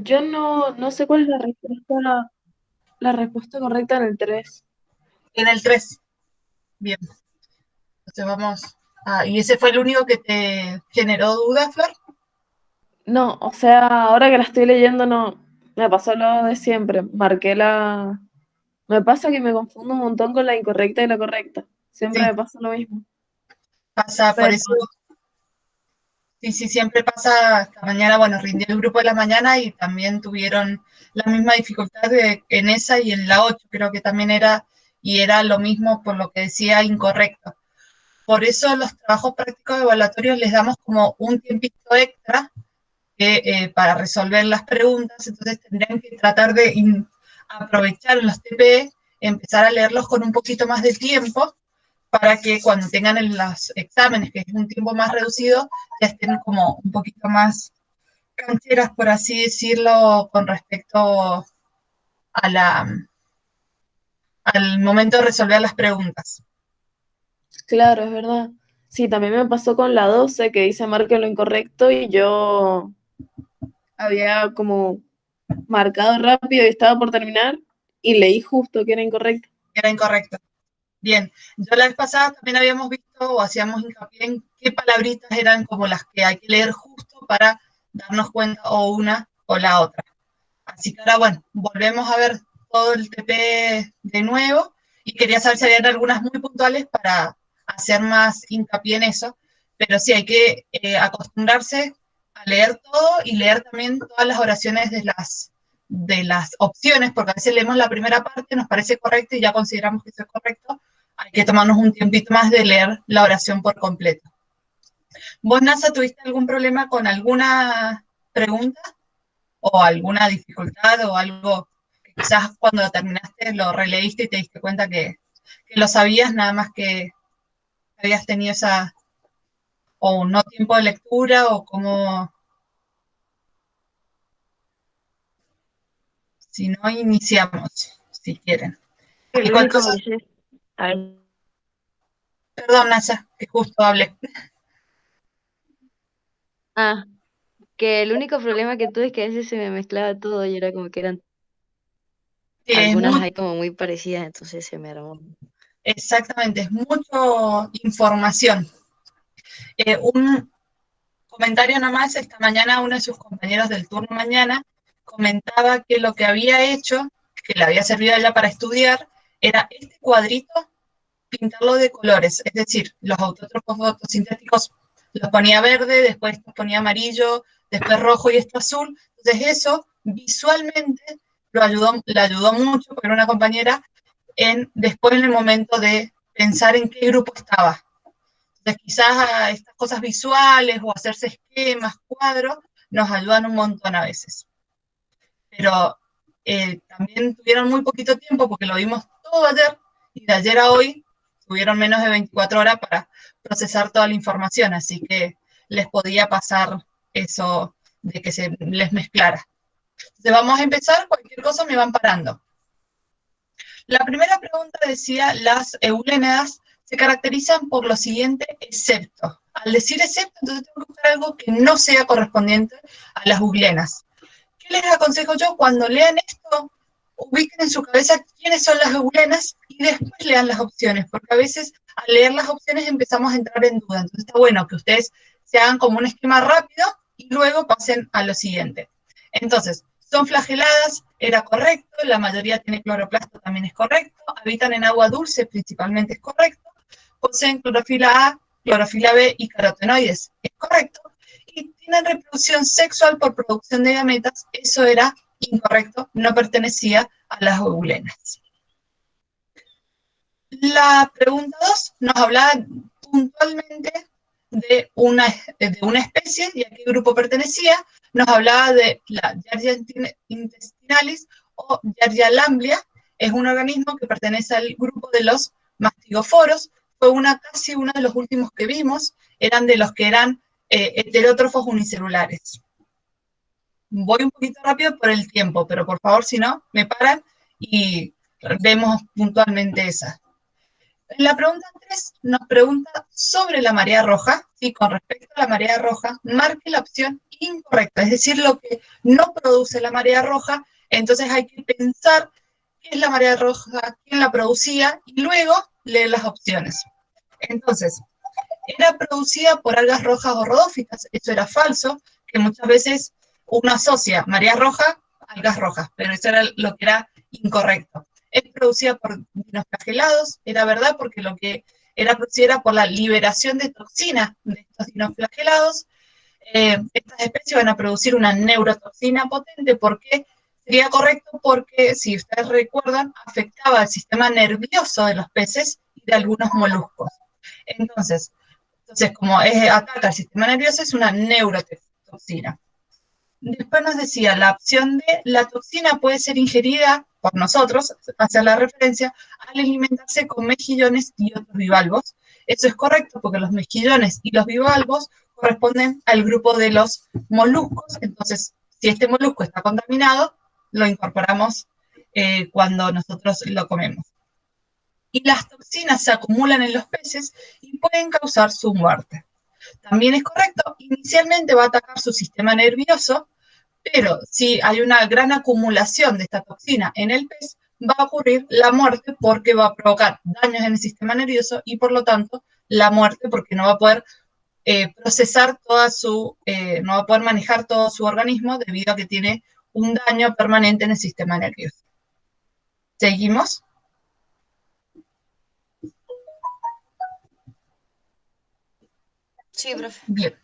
Yo no sé cuál es la respuesta correcta en el 3. En el 3. Bien, entonces ¿y ese fue el único que te generó dudas, Flor? No, o sea, ahora que la estoy leyendo no, me pasó lo de siempre. Me pasa que me confundo un montón con la incorrecta y la correcta. Siempre Sí, me pasa lo mismo. pasa, por Pero eso, sí, sí, siempre pasa. Esta mañana, bueno, rindió el grupo de la mañana y también tuvieron la misma dificultad en esa y en la 8, creo que también era lo mismo por lo que decía incorrecto. Por eso los trabajos prácticos evaluatorios les damos como un tiempito extra para resolver las preguntas, entonces tendrían que tratar de aprovechar los TPE, empezar a leerlos con un poquito más de tiempo para que cuando tengan los exámenes, que es un tiempo más reducido, ya estén como un poquito más cancheras, por así decirlo, con respecto a al momento de resolver las preguntas. claro, es verdad. Sí, también me pasó con la 12 que dice marque lo incorrecto y yo había como marcado rápido y estaba por terminar y leí justo que era incorrecto. Era incorrecto. Bien, yo la vez pasada también habíamos visto o hacíamos hincapié en qué palabritas eran como las que hay que leer justo para darnos cuenta o una o la otra. Así que ahora, bueno, volvemos a ver todo el TP de nuevo y quería saber si habían algunas muy puntuales para hacer más hincapié en eso, pero sí hay que acostumbrarse a leer todo y leer también todas las oraciones de las opciones, porque a veces leemos la primera parte, nos parece correcto y ya consideramos que eso es correcto, hay que tomarnos un tiempito más de leer la oración por completo. ¿Vos, Nasa, tuviste algún problema con alguna pregunta o alguna dificultad o algo que quizás cuando lo terminaste lo releíste y te diste cuenta que lo sabías, nada más que habías tenido esa, o no tiempo de lectura, o como, si no, iniciamos, si quieren. El Cualquier único cosa, Moisés. A ver. perdón, Naya, que justo hablé. Ah, que el único problema que tuve es que a veces se me mezclaba todo y era como que eran Es algunas muy, ahí como muy parecidas, entonces se me armó. exactamente, es mucha información. Un comentario nomás, esta mañana uno de sus compañeros del turno mañana comentaba que lo que había hecho, que le había servido ya para estudiar, era este cuadrito pintarlo de colores, es decir, los autótrofos fotosintéticos los ponía verde, después los ponía amarillo, después rojo y esto azul. Entonces eso visualmente le ayudó mucho, porque era una compañera, después en el momento de pensar en qué grupo estaba. Entonces quizás estas cosas visuales o hacerse esquemas, cuadros, nos ayudan un montón a veces. Pero también tuvieron muy poquito tiempo porque lo vimos todo ayer y de ayer a hoy tuvieron menos de 24 horas para procesar toda la información, así que les podía pasar eso de que se les mezclara. Entonces vamos a empezar, cualquier cosa me van parando. La primera pregunta decía, las eulénidas se caracterizan por lo siguiente, excepto. Al decir excepto, entonces tengo que buscar algo que no sea correspondiente a las euglenas. ¿Qué les aconsejo yo? Cuando lean esto, ubiquen en su cabeza quiénes son las eulenas y después lean las opciones, porque a veces al leer las opciones empezamos a entrar en duda. Entonces está bueno que ustedes se hagan como un esquema rápido y luego pasen a lo siguiente. Entonces, son flageladas, era correcto, la mayoría tiene cloroplasto, también es correcto, habitan en agua dulce, principalmente es correcto, poseen clorofila A, clorofila B y carotenoides, es correcto, y tienen reproducción sexual por producción de gametas, eso era incorrecto, no pertenecía a las ovulenas. La pregunta 2 nos hablaba puntualmente de una especie y a qué grupo pertenecía, nos hablaba de la Giardia intestinalis o Giardia lamblia, es un organismo que pertenece al grupo de los mastigoforos, fue casi uno de los últimos que vimos, eran de los que eran heterótrofos unicelulares. Voy un poquito rápido por el tiempo, pero por favor, si no, me paran y vemos puntualmente esa. En la pregunta 3 nos pregunta sobre la marea roja, ¿sí? Con respecto a la marea roja, marque la opción incorrecta, es decir, lo que no produce la marea roja, entonces hay que pensar qué es la marea roja, quién la producía, y luego leer las opciones. Entonces, era producida por algas rojas o rodófitas, eso era falso, que muchas veces uno asocia marea roja, algas rojas, pero eso era lo que era incorrecto. Es producida por dinoflagelados, era verdad, porque lo que era producida era por la liberación de toxinas de estos dinoflagelados. Estas especies van a producir una neurotoxina potente, porque sería correcto porque, si ustedes recuerdan, afectaba al sistema nervioso de los peces y de algunos moluscos. Entonces, como ataca al sistema nervioso, es una neurotoxina. Después nos decía, la opción de la toxina puede ser ingerida por nosotros, hacer la referencia, al alimentarse con mejillones y otros bivalvos. Eso es correcto, porque los mejillones y los bivalvos corresponden al grupo de los moluscos. Entonces, si este molusco está contaminado, lo incorporamos cuando nosotros lo comemos. Y las toxinas se acumulan en los peces y pueden causar su muerte. También es correcto, inicialmente va a atacar su sistema nervioso, pero si hay una gran acumulación de esta toxina en el pez, va a ocurrir la muerte, porque va a provocar daños en el sistema nervioso y por lo tanto la muerte, porque no va a poder procesar no va a poder manejar todo su organismo debido a que tiene un daño permanente en el sistema nervioso. ¿Seguimos? Sí, profe. Bien.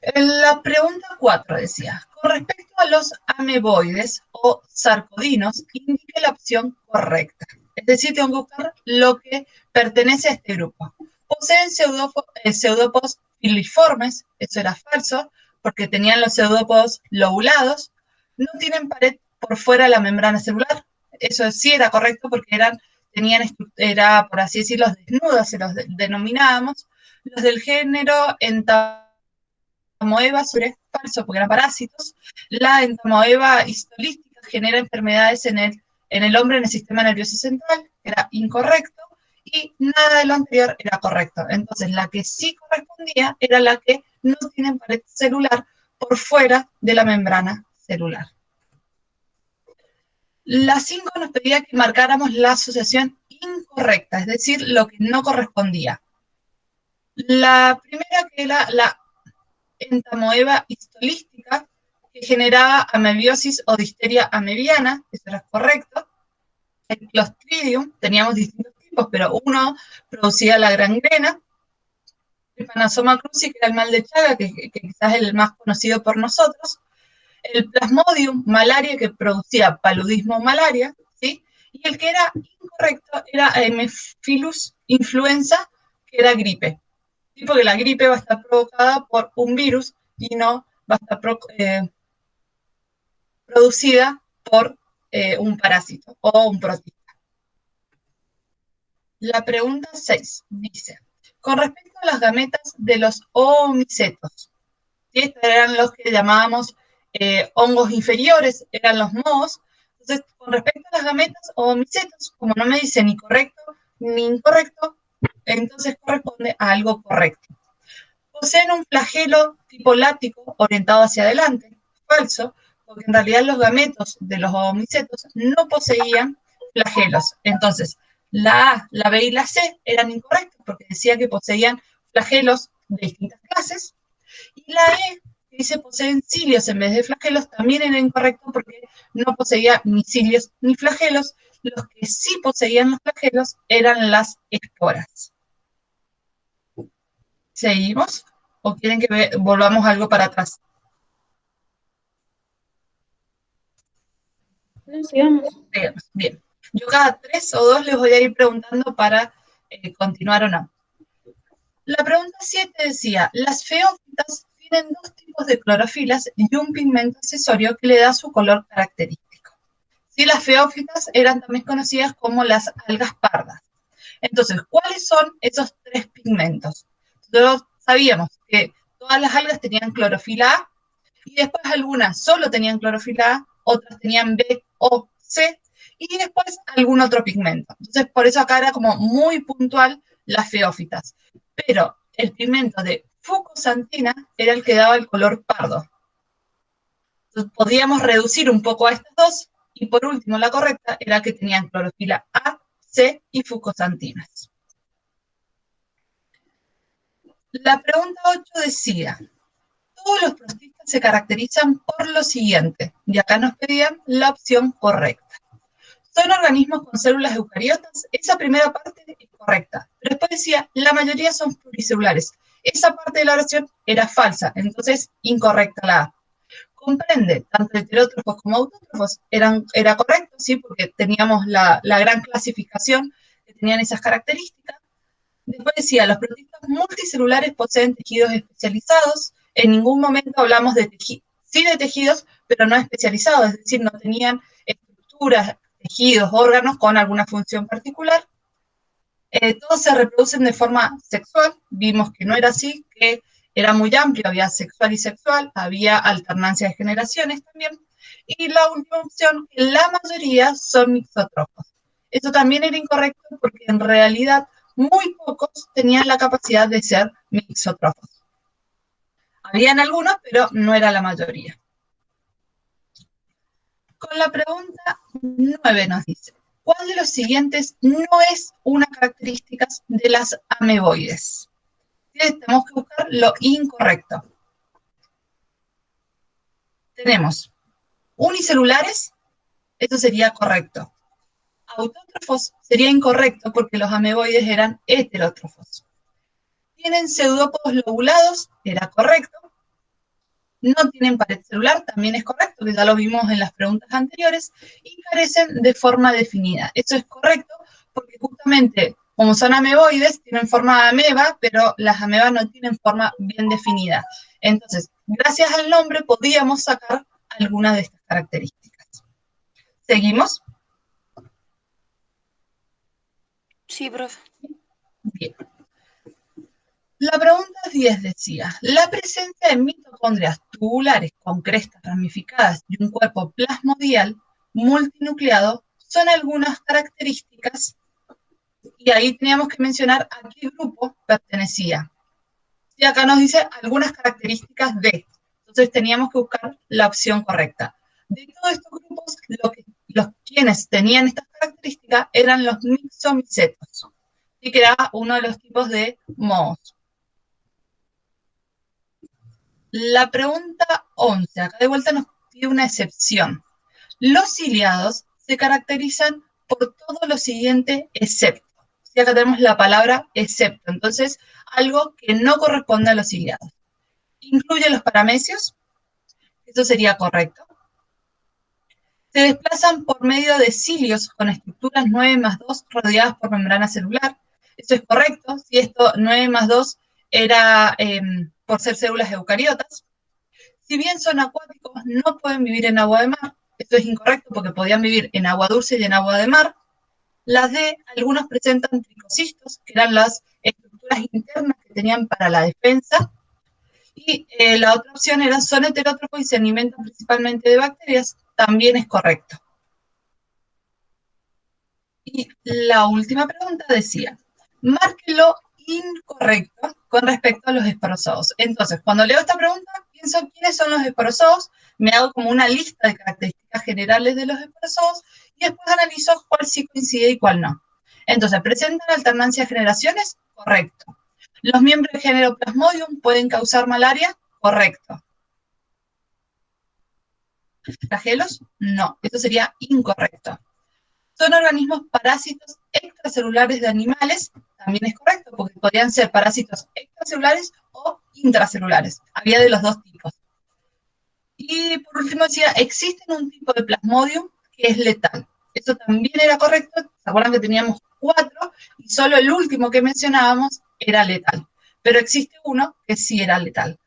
En la pregunta 4 decía, con respecto a los ameboides o sarcodinos, indique la opción correcta. Es decir, tengo que buscar lo que pertenece a este grupo. Poseen pseudópodos filiformes, eso era falso, porque tenían los pseudópodos lobulados. No tienen pared por fuera de la membrana celular, eso sí era correcto, porque era, por así decirlo, desnudos, se los denominábamos. Los del género Entamoeba es falso, porque eran parásitos. La Entamoeba histolística genera enfermedades en el hombre, en el sistema nervioso central, era incorrecto, y nada de lo anterior era correcto. Entonces, la que sí correspondía era la que no tiene pared celular por fuera de la membrana celular. La 5 nos pedía que marcáramos la asociación incorrecta, es decir, lo que no correspondía. La primera, que era la Entamoeba histolística, que generaba amebiosis o disteria amebiana, eso era correcto. El Clostridium, teníamos distintos tipos, pero uno producía la gangrena. El Panosoma cruzi, que era el mal de Chaga, que quizás es el más conocido por nosotros. El Plasmodium, malaria, que producía paludismo malaria, ¿sí? Y el que era incorrecto era Haemophilus influenza, que era gripe. Sí, porque la gripe va a estar provocada por un virus y no va a estar producida por un parásito o un protista. La pregunta 6 dice, con respecto a las gametas de los oomicetos, ¿sí? Estos eran los que llamábamos hongos inferiores, eran los mohos. Entonces, con respecto a las gametas oomicetos, como no me dice ni correcto ni incorrecto, entonces corresponde a algo correcto. Poseen un flagelo tipo látigo orientado hacia adelante, falso, porque en realidad los gametos de los oomicetos no poseían flagelos. Entonces, la A, la B y la C eran incorrectas, porque decía que poseían flagelos de distintas clases, y la E, que dice poseen cilios en vez de flagelos, también era incorrecto, porque no poseía ni cilios ni flagelos. Los que sí poseían los flagelos eran las esporas. ¿Seguimos? ¿O quieren que volvamos algo para atrás? No, sigamos. Bien. Yo cada 3 o 2 les voy a ir preguntando para continuar o no. La pregunta 7 decía, las feófitas tienen 2 tipos de clorofilas y un pigmento accesorio que le da su color característico. Sí, las feófitas eran también conocidas como las algas pardas. Entonces, ¿cuáles son esos 3 pigmentos? Nosotros sabíamos que todas las algas tenían clorofila A, y después algunas solo tenían clorofila A, otras tenían B o C, y después algún otro pigmento. Entonces, por eso acá era como muy puntual las feófitas. Pero el pigmento de fucosantina era el que daba el color pardo. Entonces, podíamos reducir un poco a estas dos, y por último, la correcta era que tenían clorofila A, C y fucosantinas. La pregunta 8 decía, todos los protistas se caracterizan por lo siguiente, y acá nos pedían la opción correcta. Son organismos con células eucariotas, esa primera parte es correcta, pero después decía, la mayoría son pluricelulares. Esa parte de la oración era falsa, entonces incorrecta la A. Comprende tanto heterótrofos como autótrofos, era correcto, ¿sí? Porque teníamos la gran clasificación que tenían esas características. Después decía, los protistas multicelulares poseen tejidos especializados, en ningún momento hablamos de tejidos, sí de tejidos, pero no especializados, es decir, no tenían estructuras, tejidos, órganos con alguna función particular. Todos se reproducen de forma sexual, vimos que no era así, que era muy amplio, había sexual y sexual, había alternancia de generaciones también, y la última opción, que la mayoría son mixótrofos. Eso también era incorrecto porque en realidad muy pocos tenían la capacidad de ser mixótrofos. Habían algunos, pero no era la mayoría. Con la pregunta 9 nos dice, ¿cuál de los siguientes no es una característica de las ameboides? Tenemos que buscar lo incorrecto. Tenemos unicelulares, eso sería correcto. Autótrofos sería incorrecto porque los ameboides eran heterótrofos. Tienen pseudópodos lobulados, era correcto. No tienen pared celular, también es correcto, que ya lo vimos en las preguntas anteriores, y carecen de forma definida. Eso es correcto, porque justamente, como son ameboides, tienen forma de ameba, pero las amebas no tienen forma bien definida. Entonces, gracias al nombre, podíamos sacar algunas de estas características. ¿Seguimos? Sí, profe. Bien. La pregunta 10 decía, la presencia de mitocondrias tubulares con crestas ramificadas y un cuerpo plasmodial multinucleado son algunas características, y ahí teníamos que mencionar a qué grupo pertenecía. Y acá nos dice algunas características de, entonces teníamos que buscar la opción correcta. De todos estos grupos, los quienes tenían estas características eran los mixomicetos, y que era uno de los tipos de mohos. La pregunta 11, acá de vuelta nos pide una excepción. Los ciliados se caracterizan por todo lo siguiente excepto. Y acá tenemos la palabra excepto, entonces algo que no corresponde a los ciliados. Incluye los paramecios, eso sería correcto. Se desplazan por medio de cilios con estructuras 9+2 rodeadas por membrana celular, eso es correcto, si esto 9+2 era por ser células eucariotas. Si bien son acuáticos, no pueden vivir en agua de mar. Esto es incorrecto porque podían vivir en agua dulce y en agua de mar. Las D, algunos presentan tricocistos, que eran las estructuras internas que tenían para la defensa. Y la otra opción era, son heterótrofos y se alimentan principalmente de bacterias. También es correcto. Y la última pregunta decía, marque lo incorrecto con respecto a los esporozoos. Entonces, cuando leo esta pregunta, pienso quiénes son los esporozoos, me hago como una lista de características generales de los esporozoos y después analizo cuál sí coincide y cuál no. Entonces, ¿presentan alternancia de generaciones? Correcto. ¿Los miembros del género Plasmodium pueden causar malaria? Correcto. ¿Flagelos? No, eso sería incorrecto. ¿Son organismos parásitos extracelulares de animales? También es correcto, porque podrían ser parásitos extracelulares o intracelulares. Había de los dos tipos. Y por último decía, existen un tipo de Plasmodium que es letal. Eso también era correcto. ¿Se acuerdan que teníamos 4? Y solo el último que mencionábamos era letal. Pero existe uno que sí era letal.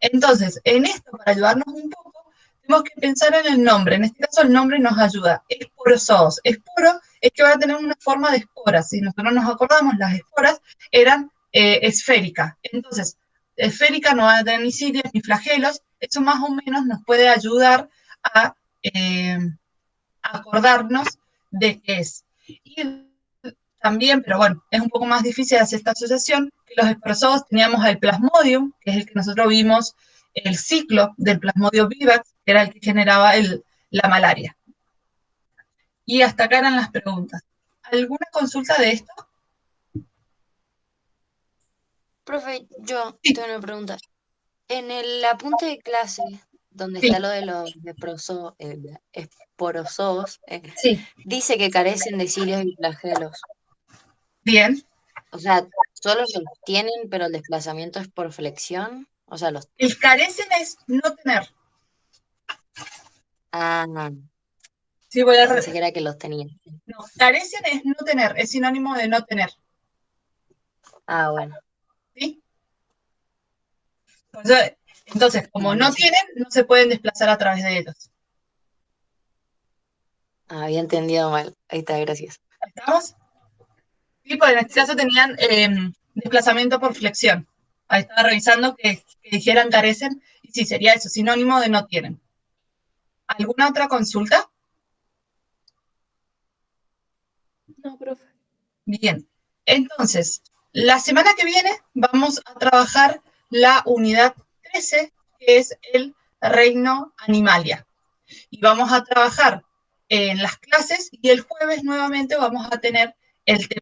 Entonces, en esto, para ayudarnos un poco, tenemos que pensar en el nombre. En este caso, el nombre nos ayuda. Esporozoos. Esporo es que va a tener una forma de espora. Si nosotros nos acordamos, las esporas eran esféricas. Entonces, esférica no va a tener ni cilios ni flagelos. Eso más o menos nos puede ayudar a acordarnos de qué es. Y también, pero bueno, es un poco más difícil hacer esta asociación, que los esperozoos teníamos el Plasmodium, que es el que nosotros vimos, el ciclo del Plasmodium vivax, que era el que generaba la malaria. Y hasta acá eran las preguntas. ¿Alguna consulta de esto? Profe, yo Sí. tengo una pregunta. En el apunte de clase, donde Sí. está lo de los esporozoos, Sí. dice que carecen de cilios y flagelos. Bien. O sea, solo los tienen, pero el desplazamiento es por flexión. O sea, los... El carecen es no tener. Ah, Sí, voy a... pensé que era que los tenían. No, carecen es no tener, es sinónimo de no tener. Ah, bueno. ¿Sí? Entonces, como no tienen, no se pueden desplazar a través de ellos. Había entendido mal. Ahí está, gracias. ¿Estamos? Sí, pues en este caso tenían desplazamiento por flexión. Ahí estaba revisando que dijeran carecen, y sí, sería eso, sinónimo de no tienen. ¿Alguna otra consulta? No, profe. Bien. Entonces, la semana que viene vamos a trabajar la unidad 13, que es el reino animalia. Y vamos a trabajar en las clases y el jueves nuevamente vamos a tener el tema